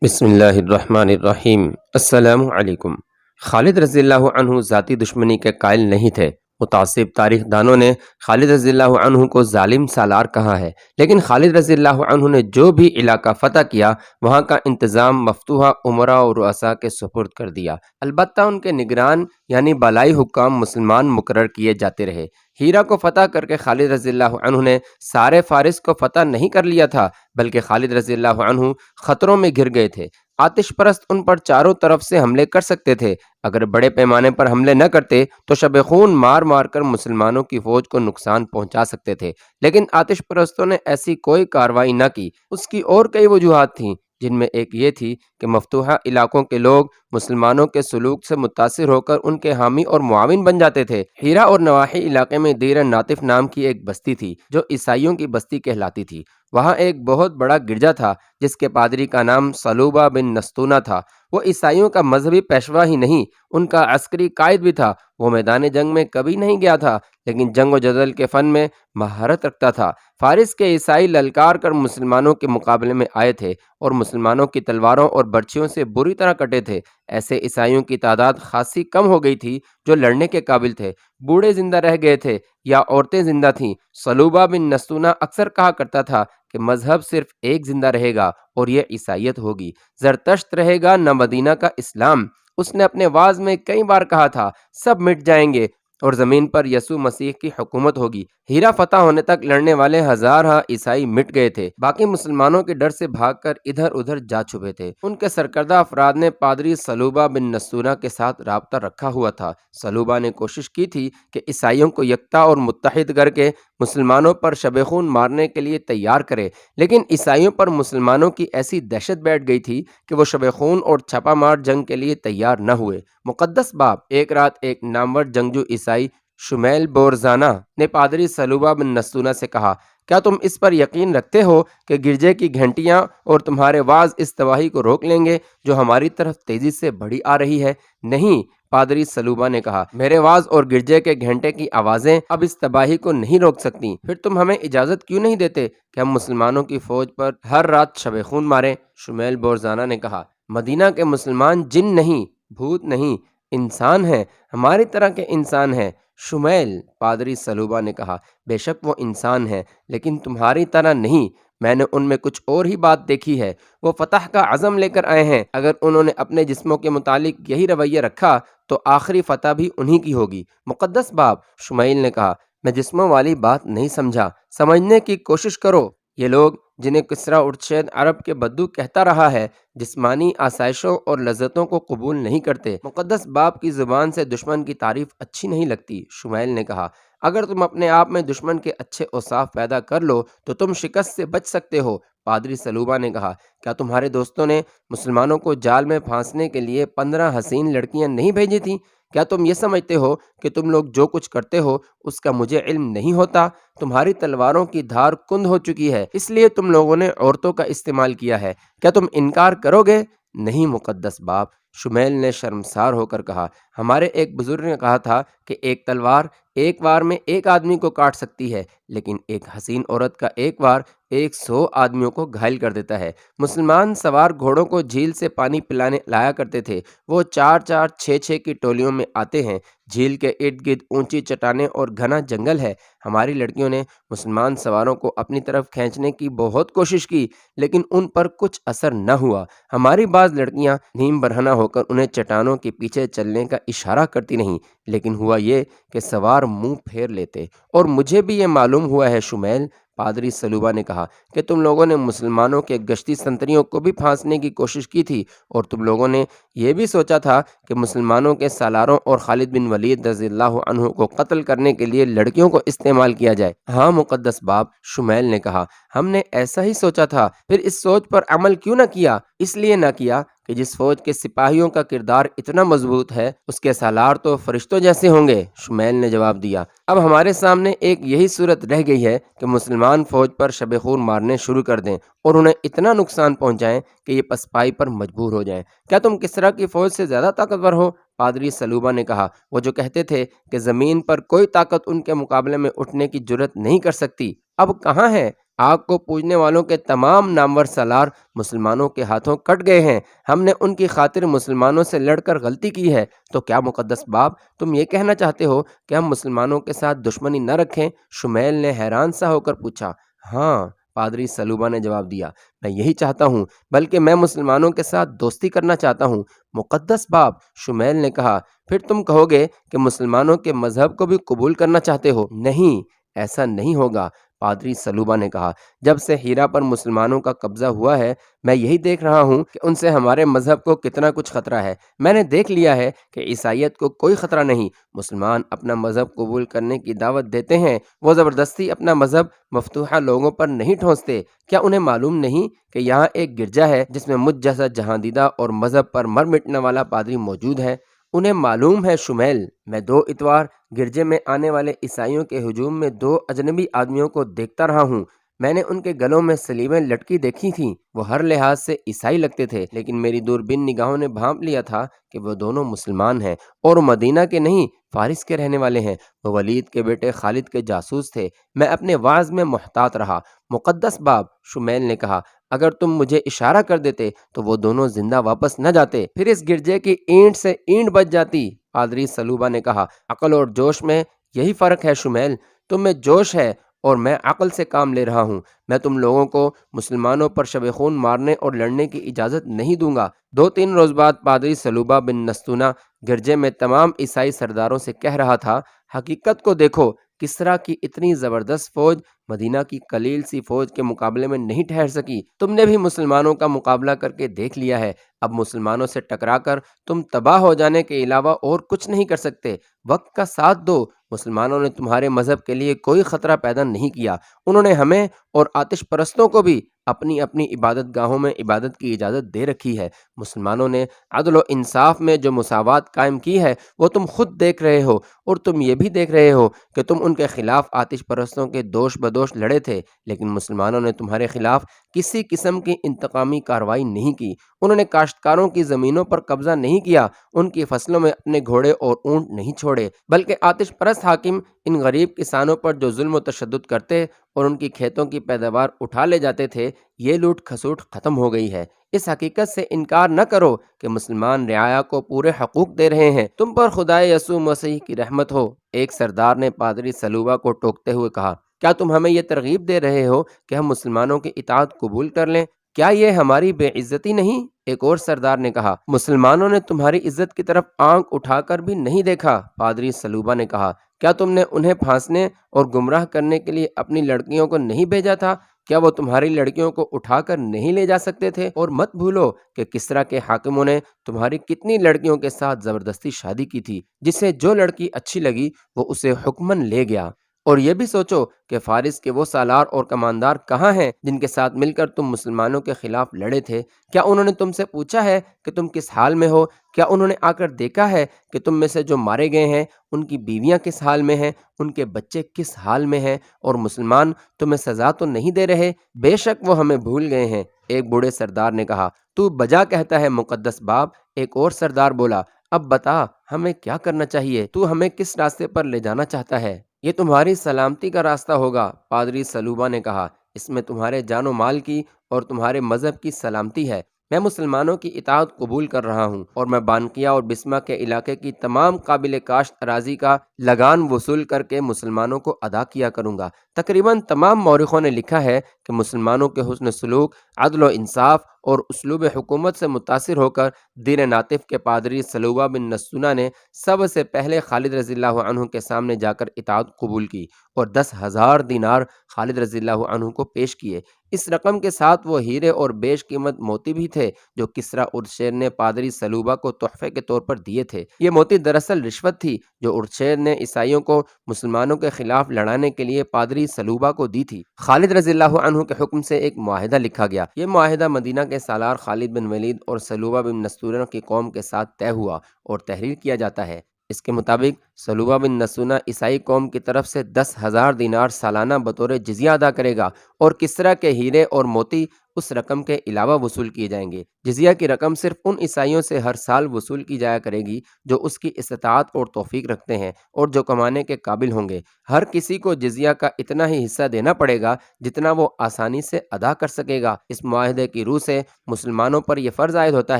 بسم اللہ الرحمن الرحیم۔ السلام علیکم۔ خالد رضی اللہ عنہ ذاتی دشمنی کے قائل نہیں تھے۔ متعصب تاریخ دانوں نے خالد رضی اللہ عنہ کو ظالم سالار کہا ہے، لیکن خالد رضی اللہ عنہ نے جو بھی علاقہ فتح کیا وہاں کا انتظام مفتوحہ عمراء اور رؤساء کے سپرد کر دیا۔ البتہ ان کے نگران یعنی بالائی حکام مسلمان مقرر کیے جاتے رہے۔ ہیرا کو فتح کر کے خالد رضی اللہ عنہ نے سارے فارس کو فتح نہیں کر لیا تھا، بلکہ خالد رضی اللہ عنہ خطروں میں گھر گئے تھے۔ آتش پرست ان پر چاروں طرف سے حملے کر سکتے تھے۔ اگر بڑے پیمانے پر حملے نہ کرتے تو شب خون مار مار کر مسلمانوں کی فوج کو نقصان پہنچا سکتے تھے، لیکن آتش پرستوں نے ایسی کوئی کارروائی نہ کی۔ اس کی اور کئی وجوہات تھیں، جن میں ایک یہ تھی کہ مفتوحہ علاقوں کے لوگ مسلمانوں کے سلوک سے متاثر ہو کر ان کے حامی اور معاون بن جاتے تھے۔ ہیرا اور نواحی علاقے میں دیر ناطف نام کی ایک بستی تھی جو عیسائیوں کی بستی کہلاتی تھی۔ وہاں ایک بہت بڑا گرجا تھا جس کے پادری کا نام صلوبہ بن نستونہ تھا۔ وہ عیسائیوں کا مذہبی پیشوا ہی نہیں، ان کا عسکری قائد بھی تھا۔ وہ میدان جنگ میں کبھی نہیں گیا تھا، لیکن جنگ و جدل کے فن میں مہارت رکھتا تھا۔ فارس کے عیسائی للکار کر مسلمانوں کے مقابلے میں آئے تھے اور مسلمانوں کی تلواروں اور برچھیوں سے بری طرح کٹے تھے۔ ایسے عیسائیوں کی تعداد خاصی کم ہو گئی تھی جو لڑنے کے قابل تھے۔ بوڑھے زندہ رہ گئے تھے یا عورتیں زندہ تھیں۔ صلوبہ بن نستونہ اکثر کہا کرتا تھا کہ مذہب صرف ایک زندہ رہے گا اور یہ عیسائیت ہوگی، زرتشت رہے گا نہ مدینہ کا اسلام۔ اس نے اپنے وعظ میں کئی بار کہا تھا سب مٹ جائیں گے اور زمین پر یسوع مسیح کی حکومت ہوگی۔ ہیرا فتح ہونے تک لڑنے والے ہزارہ عیسائی مٹ گئے تھے، باقی مسلمانوں کے ڈر سے بھاگ کر ادھر ادھر جا چھپے تھے۔ ان کے سرکردہ افراد نے پادری صلوبہ بن نستونہ کے ساتھ رابطہ رکھا ہوا تھا۔ صلوبہ نے کوشش کی تھی کہ عیسائیوں کو یکتا اور متحد کر کے مسلمانوں پر شب خون مارنے کے لیے تیار کرے، لیکن عیسائیوں پر مسلمانوں کی ایسی دہشت بیٹھ گئی تھی کہ وہ شب خون اور چھاپہ مار جنگ کے لیے تیار نہ ہوئے۔ مقدس باب ایک رات ایک نامور جنگجو عیسائی شمیل بورزانہ نے پادری صلوبہ بن نستونہ سے کہا، کیا تم اس پر یقین رکھتے ہو کہ گرجے کی گھنٹیاں اور تمہارے واعظ اس تباہی کو روک لیں گے جو ہماری طرف تیزی سے بڑھی آ رہی ہے؟ نہیں، پادری صلوبہ نے کہا، میرے واعظ اور گرجے کے گھنٹے کی آوازیں اب اس تباہی کو نہیں روک سکتی۔ پھر تم ہمیں اجازت کیوں نہیں دیتے کہ ہم مسلمانوں کی فوج پر ہر رات شب خون ماریں؟ شمیل بورزانہ نے کہا، مدینہ کے مسلمان جن نہیں، بھوت نہیں، انسان ہیں، ہماری طرح کے انسان ہیں۔ شمیل، پادری صلوبہ نے کہا، بے شک وہ انسان ہیں لیکن تمہاری طرح نہیں۔ میں نے ان میں کچھ اور ہی بات دیکھی ہے۔ وہ فتح کا عزم لے کر آئے ہیں۔ اگر انہوں نے اپنے جسموں کے متعلق یہی رویہ رکھا تو آخری فتح بھی انہی کی ہوگی۔ مقدس باب، شمیل نے کہا، میں جسموں والی بات نہیں سمجھا، سمجھنے کی کوشش کرو۔ یہ لوگ جنہیں کسریٰ ارشد عرب کے بدو کہتا رہا ہے جسمانی آسائشوں اور لذتوں کو قبول نہیں کرتے۔ مقدس باپ کی زبان سے دشمن کی تعریف اچھی نہیں لگتی۔ شمیل نے کہا، اگر تم اپنے آپ میں دشمن کے اچھے اوصاف پیدا کر لو تو تم شکست سے بچ سکتے ہو۔ پادری صلوبہ نے کہا، کیا تمہارے دوستوں نے مسلمانوں کو جال میں پھانسنے کے لیے 15 حسین لڑکیاں نہیں بھیجی تھیں؟ کیا تم یہ سمجھتے ہو کہ تم لوگ جو کچھ کرتے ہو اس کا مجھے علم نہیں ہوتا؟ تمہاری تلواروں کی دھار کند ہو چکی ہے، اس لیے تم لوگوں نے عورتوں کا استعمال کیا ہے۔ کیا تم انکار کرو گے؟ نہیں مقدس باپ، شمیل نے شرمسار ہو کر کہا، ہمارے ایک بزرگ نے کہا تھا کہ ایک تلوار ایک وار میں ایک آدمی کو کاٹ سکتی ہے، لیکن ایک حسین عورت کا ایک وار 100 آدمیوں کو گھائل کر دیتا ہے۔ مسلمان سوار گھوڑوں کو جھیل سے پانی پلانے لایا کرتے تھے۔ وہ 4 6 کی ٹولیوں میں آتے ہیں۔ جھیل کے ارد گرد اونچی چٹانیں اور گھنا جنگل ہے۔ ہماری لڑکیوں نے مسلمان سواروں کو اپنی طرف کھینچنے کی بہت کوشش کی، لیکن ان پر کچھ اثر نہ ہوا۔ ہماری بعض لڑکیاں نیم برہنہ ہو کر انہیں چٹانوں کے پیچھے چلنے کا اشارہ کرتی رہیں، لیکن ہوا یہ کہ سوار منہ پھیر لیتے، اور مجھے بھی یہ معلوم ہوا ہے شمیل، پادری صلوبہ نے کہا، کہ تم لوگوں نے مسلمانوں کے گشتی سنتریوں کو بھی پھانسنے کی کوشش کی تھی، اور تم لوگوں نے یہ بھی سوچا تھا کہ مسلمانوں کے سالاروں اور خالد بن ولید رضی اللہ عنہ کو قتل کرنے کے لیے لڑکیوں کو استعمال کیا جائے۔ ہاں مقدس باپ، شمیل نے کہا، ہم نے ایسا ہی سوچا تھا۔ پھر اس سوچ پر عمل کیوں نہ کیا؟ اس لیے نہ کیا کہ جس فوج کے سپاہیوں کا کردار اتنا مضبوط ہے اس کے سالار تو فرشتوں جیسے ہوں گے۔ شمیل نے جواب دیا، اب ہمارے سامنے ایک یہی صورت رہ گئی ہے کہ مسلمان فوج پر شب خون مارنے شروع کر دیں اور انہیں اتنا نقصان پہنچائیں کہ یہ پسپائی پر مجبور ہو جائیں۔ کیا تم کسریٰ کی فوج سے زیادہ طاقتور ہو؟ پادری صلوبہ نے کہا، وہ جو کہتے تھے کہ زمین پر کوئی طاقت ان کے مقابلے میں اٹھنے کی جرت نہیں کر سکتی، اب کہاں ہے؟ آگ کو پوجنے والوں کے تمام نامور سالار مسلمانوں کے ہاتھوں کٹ گئے ہیں۔ ہم نے ان کی خاطر مسلمانوں سے لڑ کر غلطی کی ہے۔ تو کیا مقدس باپ تم یہ کہنا چاہتے ہو کہ ہم مسلمانوں کے ساتھ دشمنی نہ رکھیں؟ شمیل نے حیران سا ہو کر پوچھا۔ ہاں، پادری سلوبہ نے جواب دیا، میں یہی چاہتا ہوں، بلکہ میں مسلمانوں کے ساتھ دوستی کرنا چاہتا ہوں۔ مقدس باپ، شمیل نے کہا، پھر تم کہو گے کہ مسلمانوں کے مذہب کو بھی قبول کرنا چاہتے ہو؟ نہیں، ایسا نہیں ہوگا، پادری سلوبہ نے کہا۔ جب سے ہیرا پر مسلمانوں کا قبضہ ہوا ہے، میں یہی دیکھ رہا ہوں کہ ان سے ہمارے مذہب کو کتنا کچھ خطرہ ہے۔ میں نے دیکھ لیا ہے کہ عیسائیت کو کوئی خطرہ نہیں۔ مسلمان اپنا مذہب قبول کرنے کی دعوت دیتے ہیں، وہ زبردستی اپنا مذہب مفتوحہ لوگوں پر نہیں ٹھونستے۔ کیا انہیں معلوم نہیں کہ یہاں ایک گرجا ہے جس میں مجھ جیسا جہاندیدہ اور مذہب پر مر مٹنے والا پادری موجود ہے؟ انہیں معلوم ہے شمیل، میں 2 اتوار گرجے میں آنے والے عیسائیوں کے ہجوم میں 2 اجنبی آدمیوں کو دیکھتا رہا ہوں۔ میں نے ان کے گلوں میں سلیبیں لٹکی دیکھی تھیں۔ وہ ہر لحاظ سے عیسائی لگتے تھے، لیکن میری دوربین نگاہوں نے بھانپ لیا تھا کہ وہ دونوں مسلمان ہیں اور مدینہ کے نہیں، فارس کے رہنے والے ہیں۔ وہ ولید کے بیٹے خالد کے جاسوس تھے۔ میں اپنے وعظ میں محتاط رہا۔ مقدس باپ، شمیل نے کہا، اگر تم مجھے اشارہ کر دیتے تو وہ دونوں زندہ واپس نہ جاتے، پھر اس گرجے کی اینٹ سے اینٹ بچ جاتی۔ پادری سلوبہ نے کہا، عقل اور جوش میں یہی فرق ہے شمیل، تم میں جوش ہے اور میں عقل سے کام لے رہا ہوں۔ میں تم لوگوں کو مسلمانوں پر شب خون مارنے اور لڑنے کی اجازت نہیں دوں گا۔ 2-3 روز بعد پادری سلوبہ بن نستونہ گرجے میں تمام عیسائی سرداروں سے کہہ رہا تھا، حقیقت کو دیکھو، کسریٰ کی اتنی زبردست فوج مدینہ کی قلیل سی فوج کے مقابلے میں نہیں ٹھہر سکی۔ تم نے بھی مسلمانوں کا مقابلہ کر کے دیکھ لیا ہے۔ اب مسلمانوں سے ٹکرا کر تم تباہ ہو جانے کے علاوہ اور کچھ نہیں کر سکتے۔ وقت کا ساتھ دو۔ مسلمانوں نے تمہارے مذہب کے لیے کوئی خطرہ پیدا نہیں کیا۔ انہوں نے ہمیں اور آتش پرستوں کو بھی اپنی اپنی عبادت گاہوں میں عبادت کی اجازت دے رکھی ہے۔ مسلمانوں نے عدل و انصاف میں جو مساوات قائم کی ہے وہ تم خود دیکھ رہے ہو، اور تم یہ بھی دیکھ رہے ہو کہ تم ان کے خلاف آتش پرستوں کے دوش بدوش لڑے تھے، لیکن مسلمانوں نے تمہارے خلاف کسی قسم کی انتقامی کارروائی نہیں کی۔ انہوں نے کاشتکاروں کی زمینوں پر قبضہ نہیں کیا، ان کی فصلوں میں اپنے گھوڑے اور اونٹ نہیں چھوڑے، بلکہ آتش پرست حاکم ان غریب کسانوں پر جو ظلم و تشدد کرتے اور ان کی کھیتوں کی پیداوار اٹھا لے جاتے تھے، یہ لوٹ کھسوٹ ختم ہو گئی ہے۔ اس حقیقت سے انکار نہ کرو کہ مسلمان رعایا کو پورے حقوق دے رہے ہیں۔ تم پر خدا یسوع مسیح کی رحمت ہو۔ ایک سردار نے پادری سلوبہ کو ٹوکتے ہوئے کہا، کیا تم ہمیں یہ ترغیب دے رہے ہو کہ ہم مسلمانوں کی اطاعت قبول کر لیں؟ کیا یہ ہماری بے عزتی نہیں؟ ایک اور سردار نے کہا، مسلمانوں نے تمہاری عزت کی طرف آنکھ اٹھا کر بھی نہیں دیکھا۔ پادری سلوبہ نے کہا، کیا تم نے انہیں پھانسنے اور گمراہ کرنے کے لیے اپنی لڑکیوں کو نہیں بھیجا تھا؟ کیا وہ تمہاری لڑکیوں کو اٹھا کر نہیں لے جا سکتے تھے؟ اور مت بھولو کہ کسریٰ کے حاکموں نے تمہاری کتنی لڑکیوں کے ساتھ زبردستی شادی کی تھی۔ جسے جو لڑکی اچھی لگی وہ اسے حکماً لے گیا۔ اور یہ بھی سوچو کہ فارس کے وہ سالار اور کماندار کہاں ہیں جن کے ساتھ مل کر تم مسلمانوں کے خلاف لڑے تھے؟ کیا انہوں نے تم سے پوچھا ہے کہ تم کس حال میں ہو؟ کیا انہوں نے آ کر دیکھا ہے کہ تم میں سے جو مارے گئے ہیں ان کی بیویاں کس حال میں ہیں، ان کے بچے کس حال میں ہیں؟ اور مسلمان تمہیں سزا تو نہیں دے رہے؟ بے شک وہ ہمیں بھول گئے ہیں۔ ایک بوڑھے سردار نے کہا، تو بجا کہتا ہے مقدس باپ۔ ایک اور سردار بولا، اب بتا ہمیں کیا کرنا چاہیے؟ تو ہمیں کس راستے پر لے جانا چاہتا ہے؟ یہ تمہاری سلامتی کا راستہ ہوگا، پادری سلوبہ نے کہا، اس میں تمہارے جان و مال کی اور تمہارے مذہب کی سلامتی ہے۔ میں مسلمانوں کی اطاعت قبول کر رہا ہوں، اور میں بانکیا اور بسمہ کے علاقے کی تمام قابل کاشت اراضی کا لگان وصول کر کے مسلمانوں کو ادا کیا کروں گا۔ تقریباً تمام مورخوں نے لکھا ہے کہ مسلمانوں کے حسن سلوک، عدل و انصاف اور اسلوب حکومت سے متاثر ہو کر دیر ناطف کے پادری سلوبہ بن نستونہ نے سب سے پہلے خالد رضی اللہ عنہ کے سامنے جا کر اطاعت قبول کی اور 10,000 دینار خالد رضی اللہ عنہ کو پیش کیے۔ اس رقم کے ساتھ وہ ہیرے اور بیش قیمت موتی بھی تھے جو کسریٰ اردشیر نے پادری سلوبہ کو تحفے کے طور پر دیے تھے۔ یہ موتی دراصل رشوت تھی جو اردشیر نے عیسائیوں کو مسلمانوں کے خلاف لڑانے کے لیے پادری سلوبہ کو دی تھی۔ خالد رضی اللہ عنہ کے حکم سے ایک معاہدہ لکھا گیا۔ یہ معاہدہ مدینہ کے سالار خالد بن ولید اور سلوبہ بن نستونہ کی قوم کے ساتھ طے ہوا اور تحریر کیا جاتا ہے۔ اس کے مطابق سلوبہ بن نستونہ عیسائی قوم کی طرف سے 10,000 دینار سالانہ بطور جزیہ ادا کرے گا، اور کسریٰ کے ہیرے اور موتی اس رقم کے علاوہ وصول کیے جائیں گے۔ جزیہ کی رقم صرف ان عیسائیوں سے ہر سال وصول کی جایا کرے گی جو اس کی استطاعت اور توفیق رکھتے ہیں اور جو کمانے کے قابل ہوں گے۔ ہر کسی کو جزیہ کا اتنا ہی حصہ دینا پڑے گا جتنا وہ آسانی سے ادا کر سکے گا۔ اس معاہدے کی روح سے مسلمانوں پر یہ فرض عائد ہوتا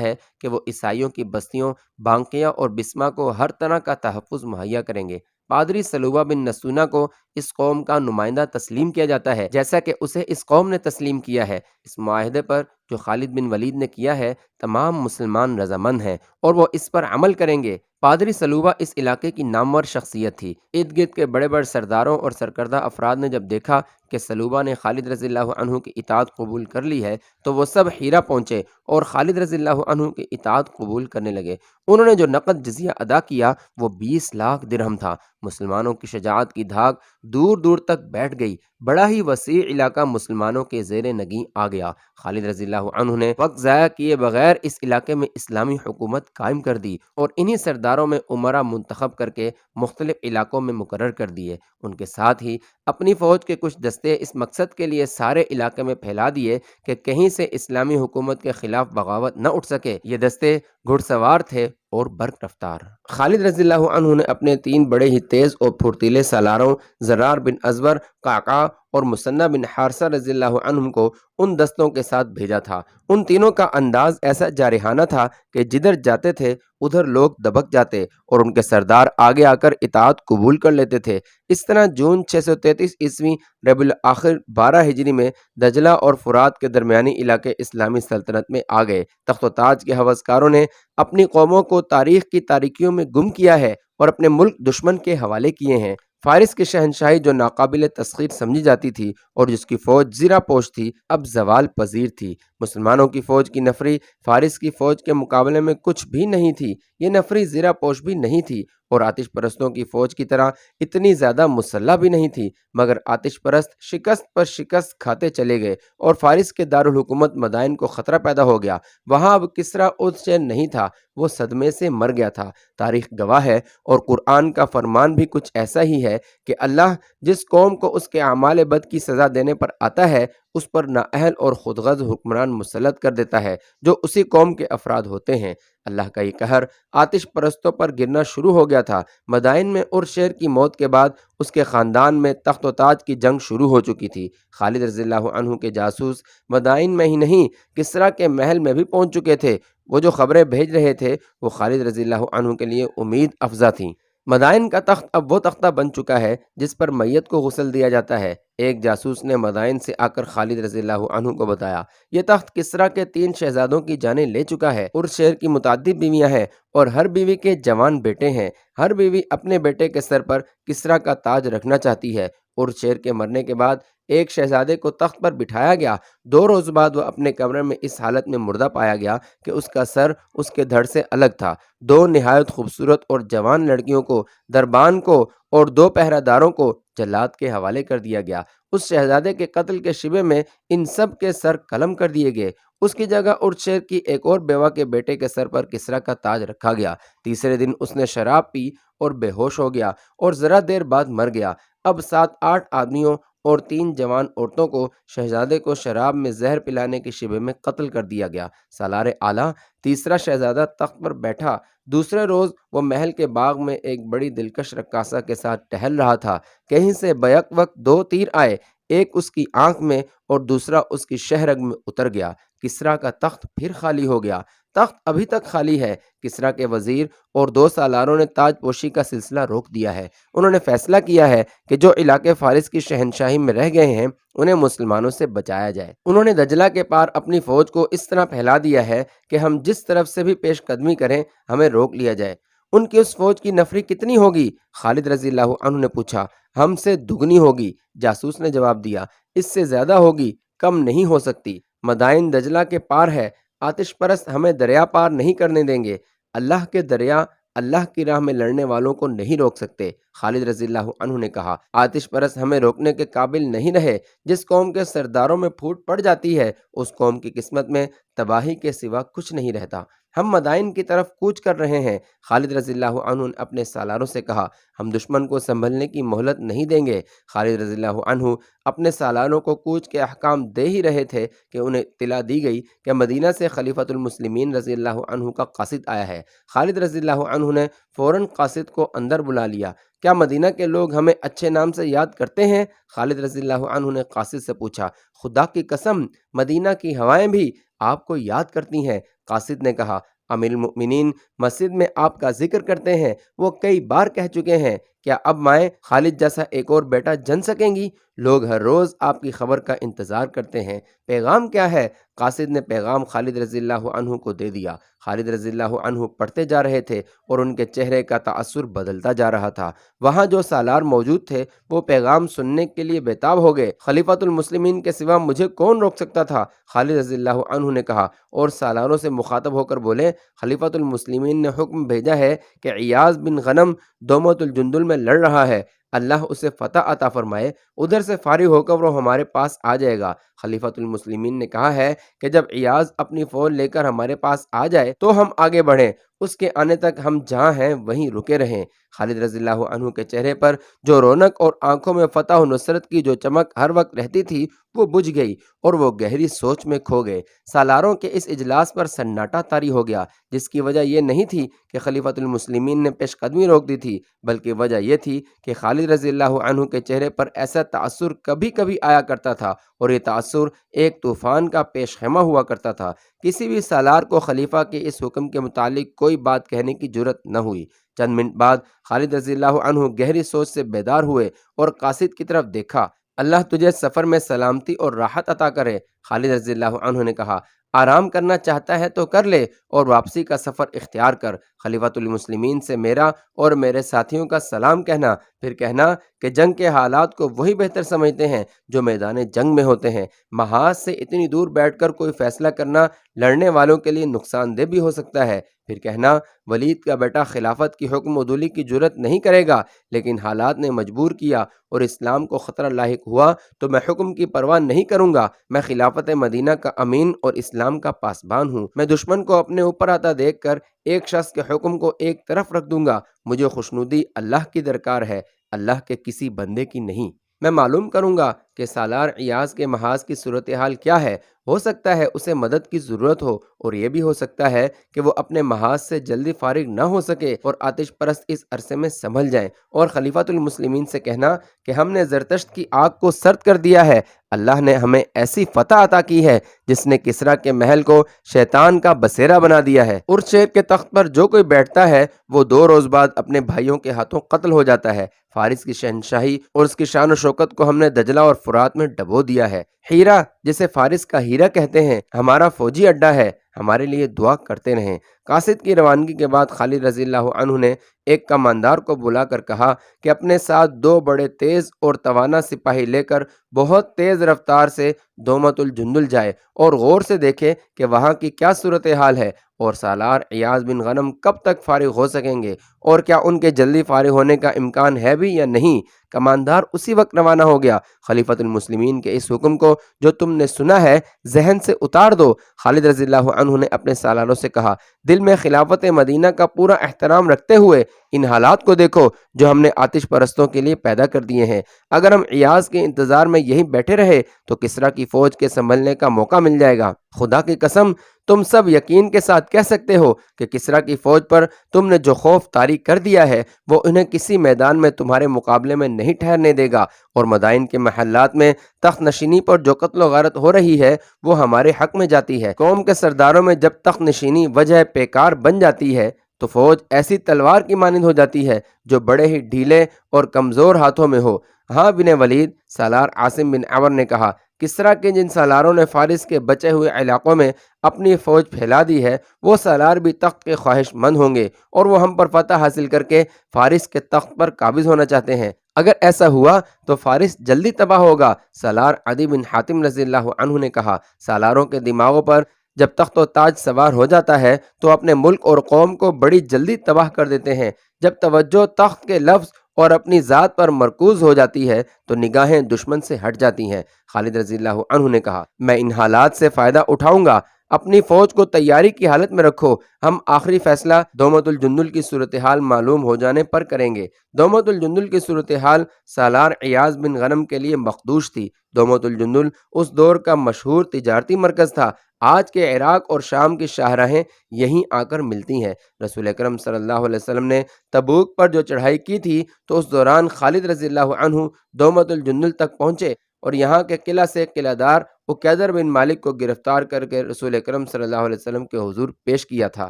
ہے کہ وہ عیسائیوں کی بستیوں، بانکیاں اور بسمہ کو ہر طرح کا تحفظ مہیا کریں گے۔ پادری سلوبہ بن نسونا کو اس قوم کا نمائندہ تسلیم کیا جاتا ہے جیسا کہ اسے اس قوم نے تسلیم کیا ہے۔ اس معاہدے پر جو خالد بن ولید نے کیا ہے تمام مسلمان رضامند ہیں اور وہ اس پر عمل کریں گے۔ پادری سلوبہ اس علاقے کی نامور شخصیت تھی۔ ارد گرد کے بڑے بڑے سرداروں اور سرکردہ افراد نے جب دیکھا کہ سلوبہ نے خالد رضی اللہ عنہ کی اطاعت قبول کر لی ہے تو وہ سب ہیرا پہنچے اور خالد رضی اللہ عنہ کی اطاعت قبول کرنے لگے۔ انہوں نے جو نقد جزیہ ادا کیا وہ 20 لاکھ درہم تھا۔ مسلمانوں کی شجاعت کی دھاگ دور دور تک بیٹھ گئی۔ بڑا ہی وسیع علاقہ مسلمانوں کے زیر نگیں آ گیا۔ خالد رضی اللہ عنہ نے وقت ضائع کیے بغیر اس علاقے میں اسلامی حکومت قائم کر دی اور انہی سرداروں میں امراء منتخب کر کے مختلف علاقوں میں مقرر کر دیے۔ ان کے ساتھ ہی اپنی فوج کے کچھ دستے اس مقصد کے لیے سارے علاقے میں پھیلا دیے کہ کہیں سے اسلامی حکومت کے خلاف بغاوت نہ اٹھ سکے۔ یہ دستے گھڑ سوار تھے اور برق رفتار۔ خالد رضی اللہ عنہ نے اپنے 3 بڑے ہی تیز اور پھرتیلے سالاروں زرار بن ازور، قعقاع اور مثنہ بن حارثہ رضی اللہ عنہم کو ان دستوں کے ساتھ بھیجا تھا۔ ان تینوں کا انداز ایسا جارحانہ تھا کہ جدھر جاتے تھے ادھر لوگ دبک جاتے اور ان کے سردار آگے آ کر اطاعت قبول کر لیتے تھے۔ اس طرح جون 633 عیسوی ربیع الاخر 12 ہجری میں دجلہ اور فرات کے درمیانی علاقے اسلامی سلطنت میں آ گئے۔ تخت و تاج کے ہوسکاروں نے اپنی قوموں کو تاریخ کی تاریکیوں میں گم کیا ہے اور اپنے ملک دشمن کے حوالے کیے ہیں۔ فارس کی شہنشاہی جو ناقابل تسخیر سمجھی جاتی تھی اور جس کی فوج زیرہ پوش تھی اب زوال پذیر تھی۔ مسلمانوں کی فوج کی نفری فارس کی فوج کے مقابلے میں کچھ بھی نہیں تھی۔ یہ نفری زیرہ پوش بھی نہیں تھی اور آتش پرستوں کی فوج کی طرح اتنی زیادہ مسلح بھی نہیں تھی، مگر آتش پرست شکست پر شکست کھاتے چلے گئے اور فارس کے دارالحکومت مدائن کو خطرہ پیدا ہو گیا۔ وہاں اب کسریٰ عز چین نہیں تھا، وہ صدمے سے مر گیا تھا۔ تاریخ گواہ ہے اور قرآن کا فرمان بھی کچھ ایسا ہی ہے کہ اللہ جس قوم کو اس کے اعمال بد کی سزا دینے پر آتا ہے اس پر نااہل اور خودغرض حکمران مسلط کر دیتا ہے جو اسی قوم کے افراد ہوتے ہیں۔ اللہ کا یہ قہر آتش پرستوں پر گرنا شروع ہو گیا تھا۔ مدائن میں ارشیر کی موت کے بعد اس کے خاندان میں تخت و تاج کی جنگ شروع ہو چکی تھی۔ خالد رضی اللہ عنہ کے جاسوس مدائن میں ہی نہیں کسریٰ کے محل میں بھی پہنچ چکے تھے۔ وہ جو خبریں بھیج رہے تھے وہ خالد رضی اللہ عنہ کے لیے امید افزا تھیں۔ مدائن کا تخت اب وہ تختہ بن چکا ہے جس پر میت کو غسل دیا جاتا ہے۔ ایک جاسوس نے مدائن سے آ کر خالد رضی اللہ عنہ کو بتایا یہ تخت کسریٰ کے 3 شہزادوں کی جانیں لے چکا ہے۔ ارشیر کی متعدد بیویاں ہیں اور ہر بیوی کے جوان بیٹے ہیں۔ ہر بیوی اپنے بیٹے کے سر پر کسریٰ کا تاج رکھنا چاہتی ہے۔ ارشیر کے مرنے کے بعد ایک شہزادے کو تخت پر بٹھایا گیا۔ 2 روز بعد وہ اپنے کمرے میں اس حالت میں مردہ پایا گیا کہ اس کا سر اس کے دھڑ سے الگ تھا۔ 2 نہایت خوبصورت اور جوان لڑکیوں کو، دربان کو اور 2 پہرہ داروں کو جلاد کے حوالے کر دیا گیا۔ اس شہزادے کے قتل کے شبے میں ان سب کے سر قلم کر دیے گئے۔ اس کی جگہ ارشیر کی ایک اور بیوہ کے بیٹے کے سر پر کسریٰ کا تاج رکھا گیا۔ تیسرے دن اس نے شراب پی اور بے ہوش ہو گیا اور ذرا دیر بعد مر گیا۔ اب 7-8 آدمیوں اور 3 جوان عورتوں کو شہزادے کو شراب میں زہر پلانے کے شبے میں قتل کر دیا گیا۔ سالار اعلیٰ تیسرا شہزادہ تخت پر بیٹھا۔ دوسرے روز وہ محل کے باغ میں ایک بڑی دلکش رقاصہ کے ساتھ ٹہل رہا تھا۔ کہیں سے بیک وقت 2 تیر آئے، ایک اس کی آنکھ میں اور دوسرا اس کی شہرگ میں اتر گیا۔ کسریٰ کا تخت پھر خالی ہو گیا۔ تخت ابھی تک خالی ہے۔ کسریٰ کے وزیر اور 2 سالاروں نے تاج پوشی کا سلسلہ روک دیا ہے۔ انہوں نے فیصلہ کیا ہے کہ جو علاقے فارس کی شہنشاہی میں رہ گئے ہیں انہیں مسلمانوں سے بچایا جائے۔ انہوں نے دجلہ کے پار اپنی فوج کو اس طرح پھیلا دیا ہے کہ ہم جس طرف سے بھی پیش قدمی کریں ہمیں روک لیا جائے۔ ان کی اس فوج کی نفری کتنی ہوگی؟ خالد رضی اللہ عنہ نے پوچھا۔ ہم سے دگنی ہوگی، جاسوس نے جواب دیا۔ اس سے زیادہ ہوگی، کم نہیں ہو سکتی۔ مدائن دجلہ کے پار ہے، آتش پرست ہمیں دریا پار نہیں کرنے دیں گے۔ اللہ کے دریا اللہ کی راہ میں لڑنے والوں کو نہیں روک سکتے۔ خالد رضی اللہ عنہ نے کہا آتش پرست ہمیں روکنے کے قابل نہیں رہے۔ جس قوم کے سرداروں میں پھوٹ پڑ جاتی ہے اس قوم کی قسمت میں تباہی کے سوا کچھ نہیں رہتا۔ ہم مدائن کی طرف کوچ کر رہے ہیں۔ خالد رضی اللہ عنہ نے اپنے سالاروں سے کہا، ہم دشمن کو سنبھلنے کی مہلت نہیں دیں گے۔ خالد رضی اللہ عنہ اپنے سالاروں کو کوچ کے احکام دے ہی رہے تھے کہ انہیں اطلاع دی گئی کہ مدینہ سے خلیفۃ المسلمین رضی اللہ عنہ کا قاصد آیا ہے۔ خالد رضی اللہ عنہ نے فوراً قاصد کو اندر بلا لیا۔ کیا مدینہ کے لوگ ہمیں اچھے نام سے یاد کرتے ہیں؟ خالد رضی اللہ عنہ نے قاصد سے پوچھا۔ خدا کی قسم، مدینہ کی ہوائیں بھی آپ کو یاد کرتی ہیں۔ قاصد نے کہا، امیر المؤمنین مسجد میں آپ کا ذکر کرتے ہیں، وہ کئی بار کہہ چکے ہیں، کیا اب مائیں خالد جیسا ایک اور بیٹا جن سکیں گی؟ لوگ ہر روز آپ کی خبر کا انتظار کرتے ہیں، پیغام کیا ہے؟ قاصد نے پیغام خالد رضی اللہ عنہ کو دے دیا۔ خالد رضی اللہ عنہ پڑھتے جا رہے تھے اور ان کے چہرے کا تأثر بدلتا جا رہا تھا۔ وہاں جو سالار موجود تھے وہ پیغام سننے کے لیے بےتاب ہو گئے۔ خلیفۃ المسلمین کے سوا مجھے کون روک سکتا تھا؟ خالد رضی اللہ عنہ نے کہا، اور سالاروں سے مخاطب ہو کر بولے، خلیفۃ المسلمین نے حکم بھیجا ہے کہ عیاض بن غنم دومت الجندل میں لڑ رہا ہے، اللہ اسے فتح عطا فرمائے، ادھر سے فارغ ہو کر وہ ہمارے پاس آ جائے گا۔ خلیفۃ المسلمین نے کہا ہے کہ جب عیاض اپنی فوج لے کر ہمارے پاس آ جائے تو ہم آگے بڑھیں، اس کے آنے تک ہم جہاں ہیں وہیں رکے رہیں۔ خالد رضی اللہ عنہ کے چہرے پر جو رونق اور آنکھوں میں فتح و نصرت کی جو چمک ہر وقت رہتی تھی وہ بجھ گئی اور وہ گہری سوچ میں کھو گئے۔ سالاروں کے اس اجلاس پر سناٹا طاری ہو گیا، جس کی وجہ یہ نہیں تھی کہ خلیفۃ المسلمین نے پیش قدمی روک دی تھی، بلکہ وجہ یہ تھی کہ خالد رضی اللہ عنہ کے چہرے پر ایسا تأثر کبھی کبھی آیا کرتا تھا، اور یہ تأثر ایک طوفان کا پیش خیمہ ہوا کرتا تھا۔ کسی بھی سالار کو خلیفہ کے اس حکم کے متعلق کوئی بات کہنے کی جرت نہ ہوئی۔ چند منٹ بعد خالد رضی اللہ عنہ گہری سوچ سے بیدار ہوئے اور قاصد کی طرف دیکھا۔ اللہ تجھے سفر میں سلامتی اور راحت عطا کرے۔ خالد رضی اللہ عنہ نے کہا، آرام کرنا چاہتا ہے تو کر لے اور واپسی کا سفر اختیار کر۔ خلیفۃ المسلمین سے میرا اور میرے ساتھیوں کا سلام کہنا، پھر کہنا کہ جنگ کے حالات کو وہی بہتر سمجھتے ہیں جو میدان جنگ میں ہوتے ہیں۔ محاذ سے اتنی دور بیٹھ کر کوئی فیصلہ کرنا لڑنے والوں کے لیے نقصان دہ بھی ہو سکتا ہے۔ پھر کہنا، ولید کا بیٹا خلافت کی حکم عدولی کی جرت نہیں کرے گا، لیکن حالات نے مجبور کیا اور اسلام کو خطرہ لاحق ہوا تو میں حکم کی پرواہ نہیں کروں گا۔ میں خلافت مدینہ کا امین اور اسلام کا پاسبان ہوں۔ میں دشمن کو اپنے اوپر آتا دیکھ کر ایک شخص کے حکم کو ایک طرف رکھ دوں گا۔ مجھے خوشنودی اللہ کی درکار ہے، اللہ کے کسی بندے کی نہیں۔ میں معلوم کروں گا کہ سالار عیاض کے محاذ کی صورتحال کیا ہے، ہو سکتا ہے اسے مدد کی ضرورت ہو، اور یہ بھی ہو سکتا ہے کہ وہ اپنے محاذ سے جلدی فارغ نہ ہو سکے اور آتش پرست اس عرصے میں سنبھل جائیں۔ اور خلیفۃ المسلمین سے کہنا کہ ہم نے زرتشت کی آگ کو سرد کر دیا ہے، اللہ نے ہمیں ایسی فتح عطا کی ہے جس نے کسریٰ کے محل کو شیطان کا بسیرا بنا دیا ہے۔ اور شیر کے تخت پر جو کوئی بیٹھتا ہے وہ 2 روز بعد اپنے بھائیوں کے ہاتھوں قتل ہو جاتا ہے۔ فارس کی شہنشاہی اور اس کی شان و شوکت کو ہم نے دجلہ اور فرات میں ڈبو دیا ہے۔ ہیرا، جسے فارس کا ہیرا کہتے ہیں، ہمارا فوجی اڈا ہے، ہمارے لیے دعا کرتے رہیں۔ قاصد کی روانگی کے بعد خالد رضی اللہ عنہ نے ایک کماندار کو بلا کر کہا کہ اپنے ساتھ 2 بڑے تیز اور توانا سپاہی لے کر بہت تیز رفتار سے دومت الجندل جائے اور غور سے دیکھے کہ وہاں کی کیا صورتحال ہے اور سالار عیاض بن غنم کب تک فارغ ہو سکیں گے اور کیا ان کے جلدی فارغ ہونے کا امکان ہے بھی یا نہیں۔ کماندار اسی وقت روانہ ہو گیا۔ خلیفۃ المسلمین کے اس حکم کو جو تم نے سنا ہے ذہن سے اتار دو۔ خالد رضی اللہ عنہ نے اپنے سالاروں سے کہا، دل میں خلافت مدینہ کا پورا احترام رکھتے ہوئے ان حالات کو دیکھو جو ہم نے آتش پرستوں کے لیے پیدا کر دیے ہیں۔ اگر ہم عیاض کے انتظار میں یہیں بیٹھے رہے تو کسریٰ کی فوج کے سنبھلنے کا موقع مل جائے گا۔ خدا کی قسم، تم سب یقین کے ساتھ کہہ سکتے ہو کہ کسریٰ کی فوج پر تم نے جو خوف طاری کر دیا ہے وہ انہیں کسی میدان میں تمہارے مقابلے میں نہیں ٹھہرنے دے گا، اور مدائن کے محلات میں تخت نشینی پر جو قتل و غارت ہو رہی ہے وہ ہمارے حق میں جاتی ہے۔ قوم کے سرداروں میں جب تخت نشینی وجہ پیکار بن جاتی ہے تو فوج ایسی تلوار کی مانند ہو جاتی ہے جو بڑے ہی ڈھیلے اور کمزور ہاتھوں میں ہو۔ ہاں بن ولید، سالار عاصم بن عمر نے کہا، کسریٰ کے جن سالاروں نے فارس کے بچے ہوئے علاقوں میں اپنی فوج پھیلا دی ہے وہ سالار بھی تخت کے خواہش مند ہوں گے اور وہ ہم پر فتح حاصل کر کے فارس کے تخت پر قابض ہونا چاہتے ہیں۔ اگر ایسا ہوا تو فارس جلدی تباہ ہوگا۔ سالار عدی بن حاتم رضی اللہ عنہ نے کہا، سالاروں کے دماغوں پر جب تخت و تاج سوار ہو جاتا ہے تو اپنے ملک اور قوم کو بڑی جلدی تباہ کر دیتے ہیں۔ جب توجہ تخت کے لفظ اور اپنی ذات پر مرکوز ہو جاتی ہے تو نگاہیں دشمن سے ہٹ جاتی ہیں۔ خالد رضی اللہ عنہ نے کہا، میں ان حالات سے فائدہ اٹھاؤں گا، اپنی فوج کو تیاری کی حالت میں رکھو، ہم آخری فیصلہ دومت الجندل کی صورتحال معلوم ہو جانے پر کریں گے۔ دومت الجندل کی صورتحال سالار ایاز بن غنم کے لیے مخدوش تھی۔ دومت الجندل اس دور کا مشہور تجارتی مرکز تھا۔ آج کے عراق اور شام کی شاہراہیں یہیں آ کر ملتی ہیں۔ رسول اکرم صلی اللہ علیہ وسلم نے تبوک پر جو چڑھائی کی تھی تو اس دوران خالد رضی اللہ عنہ دومت الجندل تک پہنچے اور یہاں کے قلعہ سے قلعہ دار عقیدر بن مالک کو گرفتار کر کے رسول اکرم صلی اللہ علیہ وسلم کے حضور پیش کیا تھا۔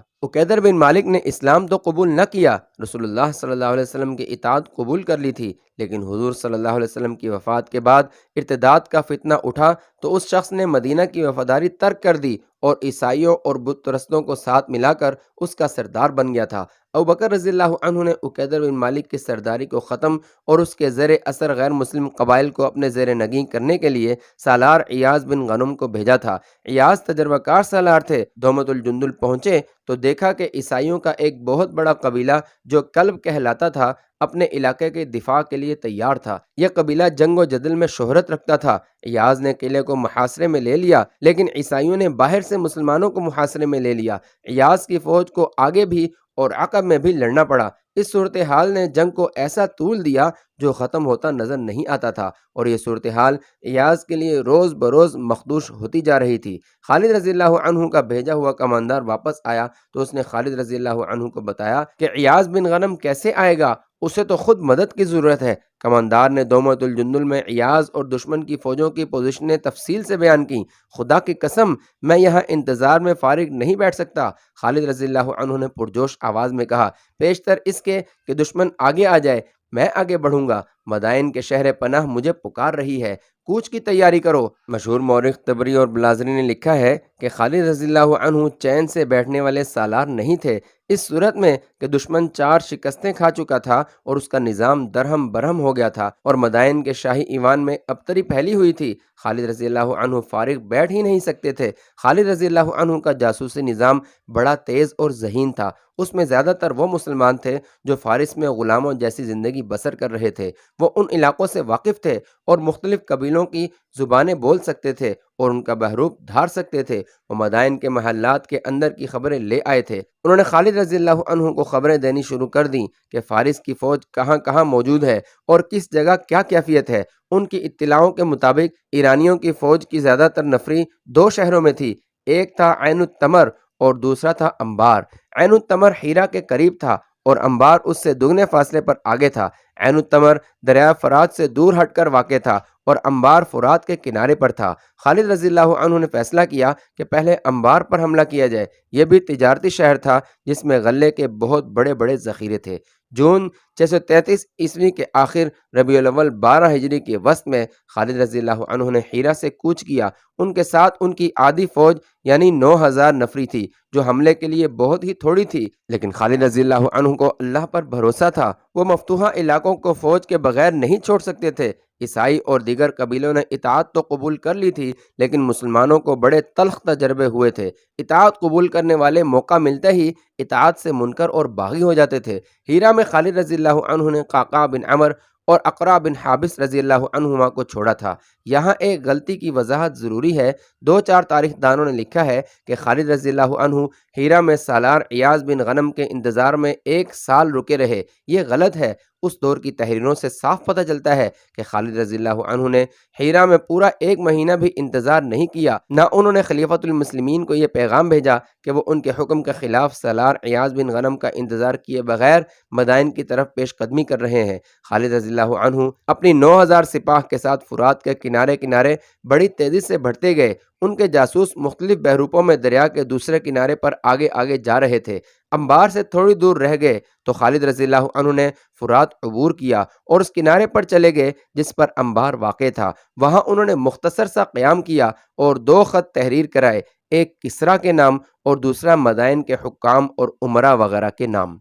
عقیدر بن مالک نے اسلام تو قبول نہ کیا، رسول اللہ صلی اللہ علیہ وسلم کی اطاعت قبول کر لی تھی، لیکن حضور صلی اللہ علیہ وسلم کی وفات کے بعد ارتداد کا فتنہ اٹھا تو اس شخص نے مدینہ کی وفاداری ترک کر دی اور عیسائیوں اور بت پرستوں کو ساتھ ملا کر اس کا سردار بن گیا تھا۔ ابوبکر رضی اللہ عنہ نے عقیدر بن مالک کی سرداری کو ختم اور اس کے زیر اثر غیر مسلم قبائل کو اپنے زیر نگین کرنے کے لیے سالار ایاز بن غنم کو بھیجا تھا۔ ایاز تجربہ کار سالار تھے۔ دومت الجندل پہنچے تو دیکھا کہ عیسائیوں کا ایک بہت بڑا قبیلہ جو کلب کہلاتا تھا اپنے علاقے کے دفاع کے لیے تیار تھا۔ یہ قبیلہ جنگ و جدل میں شہرت رکھتا تھا۔ ایاز نے قلعے کو محاصرے میں لے لیا، لیکن عیسائیوں نے باہر سے مسلمانوں کو محاصرے میں لے لیا۔ ایاز کی فوج کو آگے بھی اور عقب میں بھی لڑنا پڑا۔ اس صورتحال نے جنگ کو ایسا طول دیا جو ختم ہوتا نظر نہیں آتا تھا، اور یہ صورتحال ایاز کے لیے روز بروز مخدوش ہوتی جا رہی تھی۔ خالد رضی اللہ عنہ کا بھیجا ہوا کماندار واپس آیا تو اس نے خالد رضی اللہ عنہ کو بتایا کہ ایاز بن غنم کیسے آئے گا، اسے تو خود مدد کی ضرورت ہے۔ کماندار نے دومت الجندل میں ایاز اور دشمن کی فوجوں کی پوزیشنیں تفصیل سے بیان کی۔ خدا کی قسم میں یہاں انتظار میں فارغ نہیں بیٹھ سکتا، خالد رضی اللہ عنہ نے پرجوش آواز میں کہا، پیشتر اس کے کہ دشمن آگے آ جائے میں آگے بڑھوں گا، مدائن کے شہر پناہ مجھے پکار رہی ہے، کوچ کی تیاری کرو۔ مشہور مورخ طبری اور بلازری نے لکھا ہے کہ خالد رضی اللہ عنہ چین سے بیٹھنے والے سالار نہیں تھے، اس صورت میں کہ دشمن 4 شکستیں کھا چکا تھا اور اس کا نظام درہم برہم ہو گیا تھا اور مدائن کے شاہی ایوان میں ابتری پھیلی ہوئی تھی۔ خالد رضی اللہ عنہ فارغ بیٹھ ہی نہیں سکتے تھے۔ خالد رضی اللہ عنہ کا جاسوسی نظام بڑا تیز اور ذہین تھا۔ اس میں زیادہ تر وہ مسلمان تھے جو فارس میں غلاموں جیسی زندگی بسر کر رہے تھے۔ وہ ان علاقوں سے واقف تھے اور مختلف قبیلوں کی زبانیں بول سکتے تھے اور ان کا بحروف دھار سکتے تھے۔ وہ مدائن کے محلات کے اندر کی خبریں لے آئے تھے۔ انہوں نے خالد رضی اللہ عنہ کو خبریں دینی شروع کر دیں کہ فارس کی فوج کہاں کہاں موجود ہے اور کس جگہ کیا کیفیت ہے۔ ان کی اطلاعوں کے مطابق ایرانیوں کی فوج کی زیادہ تر نفری 2 شہروں میں تھی، ایک تھا عین التمر اور دوسرا تھا انبار۔ عین التمر ہیرا کے قریب تھا اور انبار اس سے دگنے فاصلے پر آگے تھا۔ عین التمر دریائے فرات سے دور ہٹ کر واقع تھا اور انبار فرات کے کنارے پر تھا۔ خالد رضی اللہ عنہ نے فیصلہ کیا کہ پہلے انبار پر حملہ کیا جائے۔ یہ بھی تجارتی شہر تھا جس میں غلے کے بہت بڑے بڑے ذخیرے تھے۔ جون 633 عیسوی کے آخر، ربیع الاول 12 ہجری کے وسط میں خالد رضی اللہ عنہ نے ہیرا سے کوچ کیا۔ ان کے ساتھ ان کی آدھی فوج یعنی 9000 نفری تھی جو حملے کے لیے بہت ہی تھوڑی تھی، لیکن خالد رضی اللہ عنہ کو اللہ پر بھروسہ تھا۔ وہ مفتوحہ علاقوں کو فوج کے بغیر نہیں چھوڑ سکتے تھے۔ عیسائی اور دیگر قبیلوں نے اطاعت تو قبول کر لی تھی، لیکن مسلمانوں کو بڑے تلخ تجربے ہوئے تھے۔ اطاعت قبول کرنے والے موقع ملتے ہی اطاعت سے منکر اور باغی ہو جاتے تھے۔ ہیرا میں خالد رضی اللہ عنہ نے قعقاع بن عمر اور اقرع بن حابس رضی اللہ عنہما کو چھوڑا تھا۔ یہاں ایک غلطی کی وضاحت ضروری ہے۔ 2-4 تاریخ دانوں نے لکھا ہے کہ خالد رضی اللہ عنہ ہیرا میں سالار ایاز بن غنم کے انتظار میں 1 سال رکے رہے۔ یہ غلط ہے۔ اس دور کی تحریروں سے صاف پتہ چلتا ہے کہ خالد رضی اللہ عنہ نے ہیرا میں پورا 1 مہینہ بھی انتظار نہیں کیا، نہ انہوں نے خلیفۃ المسلمین کو یہ پیغام بھیجا کہ وہ ان کے حکم کے خلاف سالار ایاز بن غنم کا انتظار کیے بغیر مدائن کی طرف پیش قدمی کر رہے ہیں۔ خالد رضی اللہ عنہ اپنی 9000 سپاہ کے ساتھ فرات کے کنارے کنارے بڑی تیزی سے بڑھتے گئے۔ ان کے جاسوس مختلف بحروپوں میں دریا کے دوسرے کنارے پر آگے آگے جا رہے تھے۔ انبار سے تھوڑی دور رہ گئے تو خالد رضی اللہ عنہ نے فرات عبور کیا اور اس کنارے پر چلے گئے جس پر انبار واقع تھا۔ وہاں انہوں نے مختصر سا قیام کیا اور 2 خط تحریر کرائے، ایک کسریٰ کے نام اور دوسرا مدائن کے حکام اور امراء وغیرہ کے نام۔